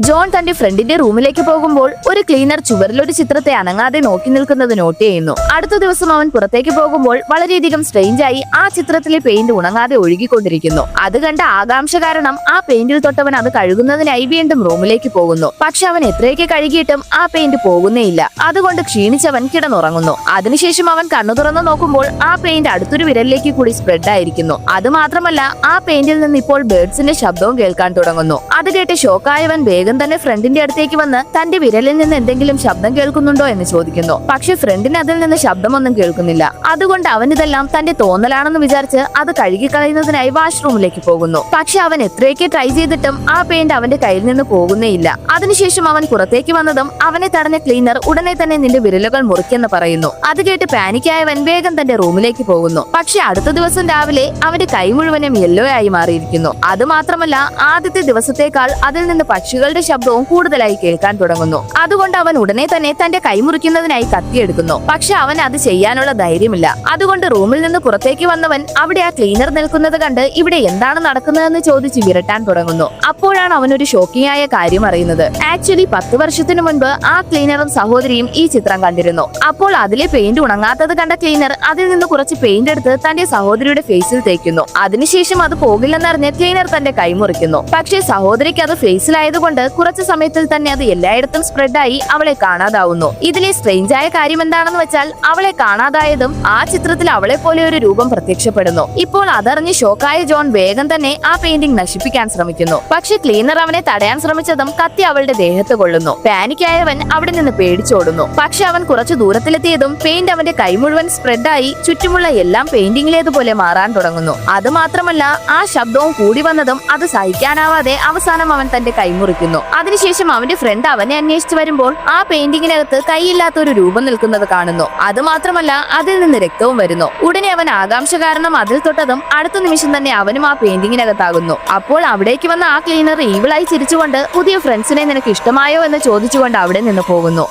John തന്റെ ഫ്രണ്ടിന്റെ റൂമിലേക്ക് പോകുമ്പോൾ ഒരു ക്ലീനർ ചുവരിലൊരു ചിത്രത്തെ അനങ്ങാതെ നോക്കി നിൽക്കുന്നത് നോട്ട് ചെയ്യുന്നു. അടുത്ത ദിവസം അവൻ പുറത്തേക്ക് പോകുമ്പോൾ വളരെയധികം സ്ട്രെയിഞ്ച് ആയി ആ ചിത്രത്തിലെ പെയിന്റ് ഉണങ്ങാതെ ഒഴുകിക്കൊണ്ടിരിക്കുന്നു. അത് കണ്ട ആകാംക്ഷ കാരണം ആ പെയിന്റിൽ തൊട്ടവൻ അത് കഴുകുന്നതിനായി വീണ്ടും റൂമിലേക്ക് പോകുന്നു. പക്ഷെ അവൻ എത്രയൊക്കെ കഴുകിയിട്ടും ആ പെയിന്റ് പോകുന്നേയില്ല. അതുകൊണ്ട് ക്ഷീണിച്ചവൻ കിടന്നുറങ്ങുന്നു. അതിനുശേഷം അവൻ കണ്ണു തുറന്നു നോക്കുമ്പോൾ ആ പെയിന്റ് അടുത്തൊരു വിരലിലേക്ക് കൂടി സ്പ്രെഡ് ആയിരിക്കുന്നു. അത് മാത്രമല്ല, ആ പെയിന്റിൽ നിന്ന് ഇപ്പോൾ ബേർഡ്സിന്റെ ശബ്ദവും കേൾക്കാൻ തുടങ്ങുന്നു. അത് കേട്ട് ഷോക്കായവൻ വേഗം തന്നെ ഫ്രണ്ടിന്റെ അടുത്തേക്ക് വന്ന് തന്റെ വിരലിൽ നിന്ന് എന്തെങ്കിലും ശബ്ദം കേൾക്കുന്നുണ്ടോ എന്ന് ചോദിക്കുന്നു. പക്ഷെ ഫ്രണ്ടിന് അതിൽ നിന്ന് ശബ്ദമൊന്നും കേൾക്കുന്നില്ല. അതുകൊണ്ട് അവൻ ഇതെല്ലാം തന്റെ തോന്നലാണെന്ന് വിചാരിച്ച് അത് കഴുകിക്കളയുന്നതിനായി വാഷ്റൂമിലേക്ക് പോകുന്നു. പക്ഷെ അവൻ എത്രയൊക്കെ ട്രൈ ചെയ്തിട്ടും ആ പെയിന്റ് അവന്റെ കയ്യിൽ നിന്ന് പോകുന്നേയില്ല. അതിനുശേഷം അവൻ പുറത്തേക്ക് വന്നതും അവനെ തടഞ്ഞ ക്ലീനർ ഉടനെ തന്നെ നിന്റെ വിരലുകൾ മുറിക്കെന്ന് പറയുന്നു. അത് കേട്ട് പാനിക്കായവൻ വേഗം തന്റെ റൂമിലേക്ക് പോകുന്നു. പക്ഷെ അടുത്ത ദിവസം രാവിലെ അവന്റെ കൈ മുഴുവനും യെല്ലോ ആയി മാറിയിരിക്കുന്നു. അത് മാത്രമല്ല, ആദ്യത്തെ ദിവസത്തേക്കാൾ അതിൽ നിന്ന് പക്ഷികളുടെ ശബ്ദവും കൂടുതലായി കേൾക്കാൻ തുടങ്ങുന്നു. അതുകൊണ്ട് അവൻ ഉടനെ തന്നെ തന്റെ കൈ മുറിക്കുന്നതിനായി കത്തിയെടുക്കുന്നു. പക്ഷെ അവൻ അത് ചെയ്യാനുള്ള ധൈര്യമില്ല. അതുകൊണ്ട് റൂമിൽ നിന്ന് പുറത്തേക്ക് വന്നവൻ അവിടെ ആ ക്ലീനർ നിൽക്കുന്നത് കണ്ട് ഇവിടെ എന്താണ് നടക്കുന്നതെന്ന് ചോദിച്ച് വിരട്ടാൻ തുടങ്ങുന്നു. അപ്പോഴാണ് അവനൊരു ഷോക്കിംഗ് ആയ കാര്യം അറിയുന്നത്. ആക്ച്വലി 10 വർഷത്തിനു മുൻപ് ആ ക്ലീനറും സഹോദരിയും ഈ ചിത്രം കണ്ടിരുന്നു. അപ്പോൾ അതിലെ പെയിന്റ് ഉണങ്ങാത്തത് കണ്ട ക്ലീനർ അതിൽ നിന്ന് കുറച്ച് പെയിന്റ് എടുത്ത് തന്റെ സഹോദരിയുടെ ഫേസിൽ തേക്കുന്നു. അതിനുശേഷം അത് പോകില്ലെന്നറിഞ്ഞ് ക്ലീനർ തന്റെ കൈ മുറിക്കുന്നു. പക്ഷേ സഹോദരിക്ക് അത് ഫേസിലായതുകൊണ്ട് കുറച്ചു സമയത്തിൽ തന്നെ അത് എല്ലായിടത്തും സ്പ്രെഡായി അവളെ കാണാതാവുന്നു. ഇതിലെ സ്ട്രേഞ്ച് ആയ കാര്യം എന്താണെന്ന് വെച്ചാൽ, അവളെ കാണാതായതും ആ ചിത്രത്തിൽ അവളെ പോലെ ഒരു രൂപം പ്രത്യക്ഷപ്പെടുന്നു. ഇപ്പോൾ അതറിഞ്ഞ് ഷോക്കായ ജോൺ വേഗം തന്നെ ആ പെയിന്റിംഗ് നശിപ്പിക്കാൻ ശ്രമിക്കുന്നു. പക്ഷെ ക്ലീനർ അവനെ തടയാൻ ശ്രമിച്ചതും കത്തി അവളുടെ ദേഹത്ത് കൊള്ളുന്നു. പാനിക്കായവൻ അവിടെ നിന്ന് പേടിച്ചോടുന്നു. പക്ഷെ അവൻ കുറച്ചു ദൂരത്തിലെത്തിയതും പെയിന്റ് അവന്റെ കൈ മുഴുവൻ സ്പ്രെഡായി ചുറ്റുമുള്ള എല്ലാം പെയിന്റിംഗിലേതുപോലെ മാറാൻ തുടങ്ങുന്നു. അത് മാത്രമല്ല, ആ ശബ്ദവും കൂടി വന്നതും അത് സഹിക്കാനാവാതെ അവസാനം അവൻ തന്റെ കൈ മുറിക്കുന്നു. അതിനുശേഷം അവന്റെ ഫ്രണ്ട് അവനെ അന്വേഷിച്ചു വരുമ്പോൾ ആ പെയിന്റിങ്ങിനകത്ത് കൈയില്ലാത്ത ഒരു രൂപം നിൽക്കുന്നത് കാണുന്നു. അത് മാത്രമല്ല, അതിൽ നിന്ന് രക്തവും വരുന്നു. ഉടനെ അവൻ ആകാംക്ഷ കാരണം അതിൽ തൊട്ടതും അടുത്ത നിമിഷം തന്നെ അവനും ആ പെയിന്റിങ്ങിനകത്താകുന്നു. അപ്പോൾ അവിടേക്ക് വന്ന ആ ക്ലീനർ ഈവിളായി ചിരിച്ചുകൊണ്ട് പുതിയ ഫ്രണ്ട്സിനെ നിനക്ക് ഇഷ്ടമായോ എന്ന് ചോദിച്ചുകൊണ്ട് അവിടെ നിന്ന് പോകുന്നു.